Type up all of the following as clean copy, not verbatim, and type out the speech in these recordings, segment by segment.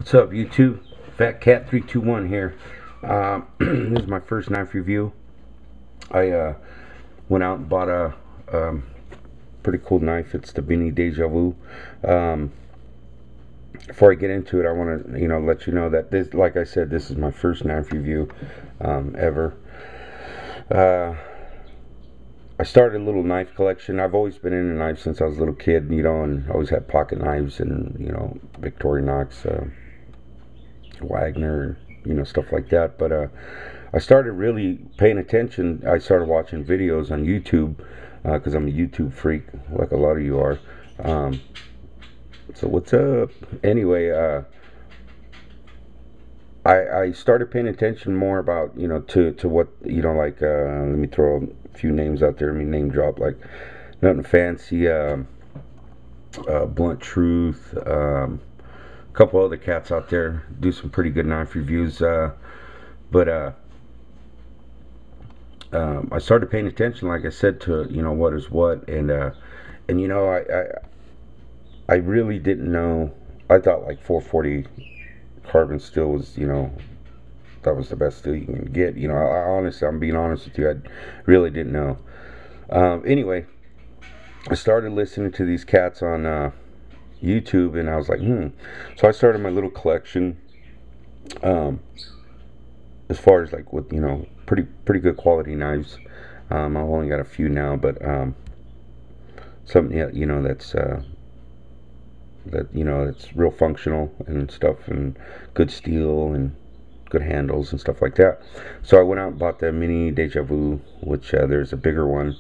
What's up, YouTube? Fat Cat 321 here. This is my first knife review. I went out and bought a pretty cool knife. It's the dejavoo. Before I get into it, I want to let you know that this, like I said, this is my first knife review ever. I started a little knife collection. I've always been into knives since I was a little kid, and always had pocket knives and Victorinox, Wagner, stuff like that. But I started really paying attention. I started watching videos on YouTube because I'm a YouTube freak, like a lot of you are. So what's up? Anyway, I started paying attention more about to what let me throw a few names out there. I mean, name drop, like nothing fancy. Blunt Truth. Couple other cats out there do some pretty good knife reviews, but I started paying attention, like I said, to what is what, and I really didn't know. I thought like 440 carbon steel was that was the best steel you can get. Honestly, I'm being honest with you, I really didn't know. Anyway, I started listening to these cats on YouTube, and I was like, So I started my little collection. As far as like with pretty good quality knives. I've only got a few now, but something that's that's real functional and stuff, and good steel and good handles and stuff like that. So I went out and bought the mini dejavoo, which there's a bigger one,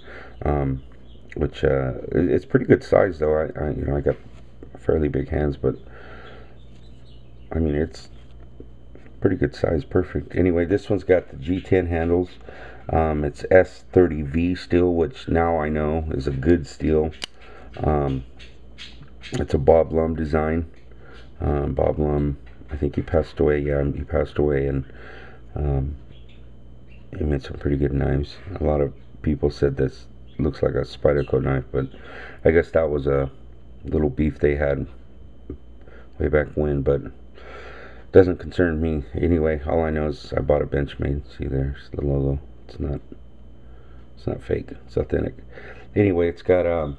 which it's pretty good size though. I got fairly big hands, but I mean it's pretty good size, perfect. Anyway, this one's got the G10 handles. It's S30V steel, which now I know is a good steel. It's a Bob Lum design. Bob Lum, I think he passed away. Yeah, he passed away, and he made some pretty good knives. A lot of people said this looks like a Spyderco knife, but I guess that was a little beef they had way back when, but doesn't concern me. Anyway, all I know is I bought a Benchmade. See, there's the logo. It's not fake, it's authentic. Anyway, it's got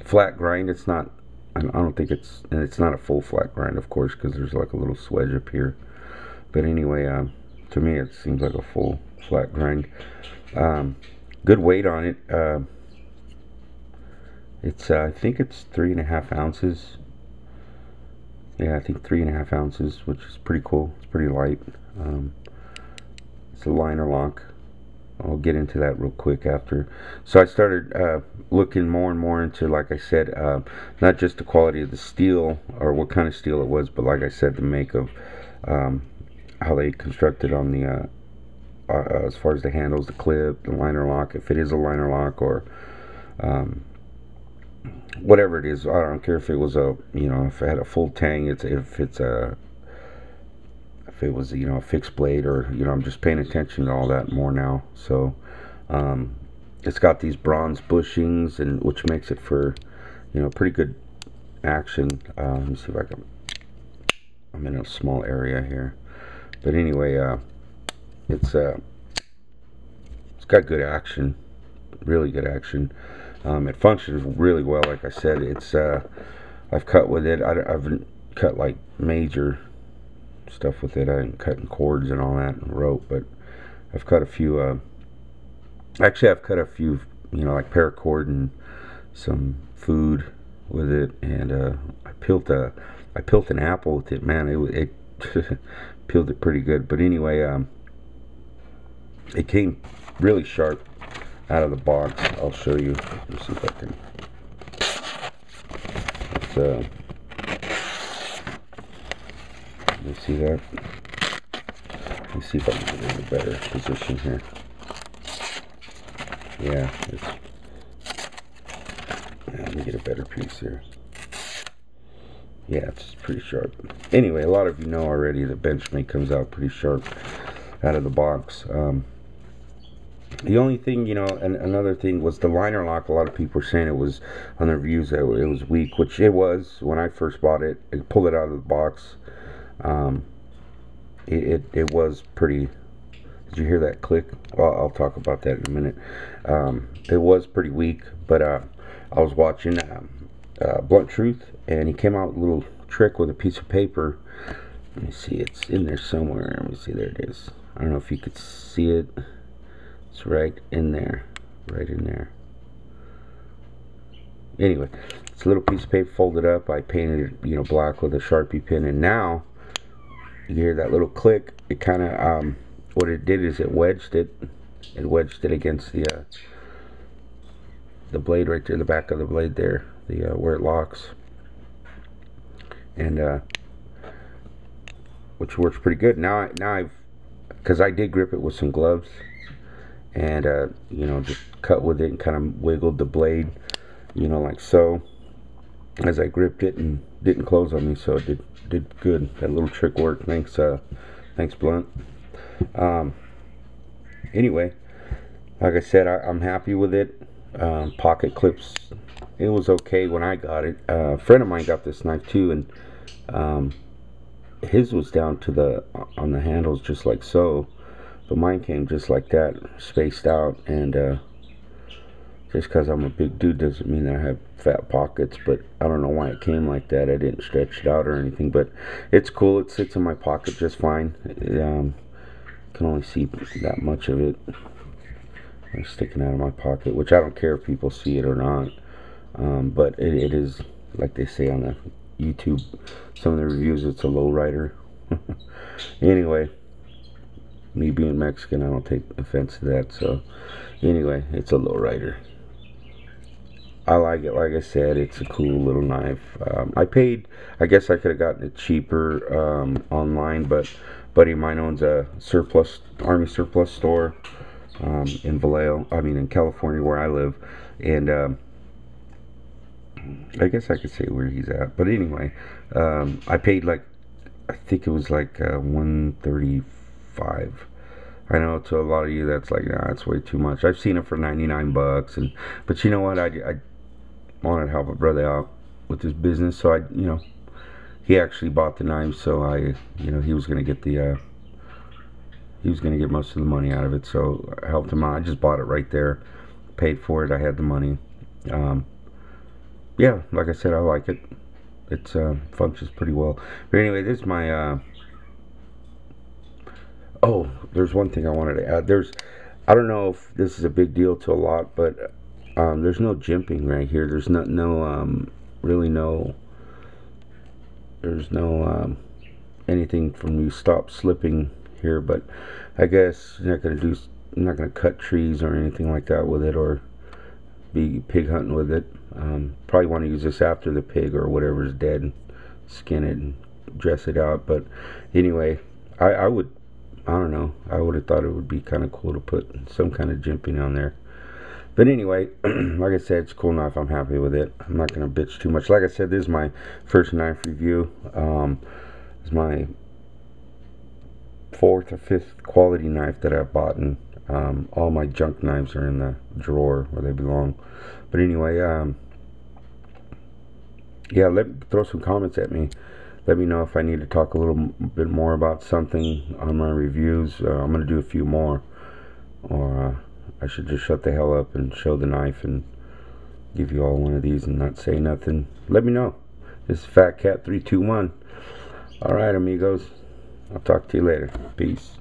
flat grind. It's not, I don't think it's not a full flat grind, of course, because there's like a little swedge up here. But anyway, to me it seems like a full flat grind. Good weight on it. It's I think it's 3.5 ounces. Yeah, I think 3.5 ounces, which is pretty cool. It's pretty light. It's a liner lock. I'll get into that real quick after. So I started looking more and more into, like I said, not just the quality of the steel or what kind of steel it was, but like I said, the make of how they constructed on the as far as the handles, the clip, the liner lock, if it is a liner lock, or whatever it is. I don't care if it was a if it had a full tang, if it was a fixed blade, or I'm just paying attention to all that more now. So it's got these bronze bushings, and which makes it for pretty good action. Let me see if I can, I'm in a small area here, but anyway, it's got good action, really good action. It functions really well. Like I said, it's I've cut with it. I haven't cut like major stuff with it. I haven't cut in cords and all that and rope, but I've cut a few. Actually, I've cut a few, like paracord and some food with it, and I peeled an apple with it. Man, it peeled it pretty good. But anyway, it came really sharp out of the box. I'll show you. Let me see if I can. Let me see that. Let me see if I can get in a better position here. Yeah, let me get a better piece here. Yeah, it's pretty sharp. Anyway, a lot of you know already that Benchmade comes out pretty sharp out of the box. The only thing, you know, and another thing was the liner lock. A lot of people were saying it was on the reviews that it was weak, which it was when I first bought it. I pulled it out of the box. Um, it was pretty. Did you hear that click? Well, I'll talk about that in a minute. It was pretty weak, but I was watching Blunt Truth, and he came out with a little trick with a piece of paper. Let me see, it's in there somewhere. Let me see, there it is. I don't know if you could see it. It's right in there. Right in there. Anyway, it's a little piece of paper folded up. I painted it, you know, black with a Sharpie pen, and now you hear that little click. It kind of, what it did is it wedged it. It wedged it against the blade right there, the back of the blade there, the where it locks, and which works pretty good. Now I've, because I did grip it with some gloves, and you know, just cut with it and kind of wiggled the blade, you know, like so, as I gripped it, and didn't close on me, so it did good. That little trick worked. Thanks Blunt. Anyway, like I said, I'm happy with it. Pocket clips, it was okay when I got it. A friend of mine got this knife too, and his was down to the on the handles just like so, but mine came just like that, spaced out. And just because I'm a big dude doesn't mean that I have fat pockets, but I don't know why it came like that. I didn't stretch it out or anything, but it's cool. It sits in my pocket just fine. Can only see that much of it sticking out of my pocket, which I don't care if people see it or not. But it is, like they say on the YouTube, some of the reviews, it's a low rider. Anyway, me being Mexican, I don't take offense to that. So anyway, it's a low rider. I like it. Like I said, it's a cool little knife. I guess I could have gotten it cheaper online, but a buddy of mine owns a army surplus store in Vallejo, in California, where I live, and I guess I could say where he's at. But anyway, I paid like, I think it was like $135. I know to a lot of you that's like, nah, that's way too much. I've seen it for 99 bucks, but you know what? I wanted to help a brother out with his business, so he actually bought the knife, so he was gonna get he was gonna get most of the money out of it, so I helped him out. I just bought it right there, paid for it. I had the money. Yeah, like I said, I like it. It functions pretty well. But anyway, this is my oh, there's one thing I wanted to add. I don't know if this is a big deal to a lot, but there's no jimping right here. There's really no, there's no anything from you stop slipping here. But I guess you're not gonna cut trees or anything like that with it, or be pig hunting with it. Probably want to use this after the pig or whatever's dead, and skin it and dress it out. But anyway, I don't know, I would have thought it would be kind of cool to put some kind of jimping on there. But anyway, like I said, it's a cool knife. I'm happy with it. I'm not going to bitch too much. Like I said, this is my first knife review. It's my 4th or 5th quality knife that I've bought, and all my junk knives are in the drawer where they belong. But anyway, yeah, throw some comments at me. Let me know if I need to talk a little bit more about something on my reviews. I'm going to do a few more, or I should just shut the hell up and show the knife and give you all one of these and not say nothing. Let me know. This is Fat Cat 321. Alright, amigos. I'll talk to you later. Peace.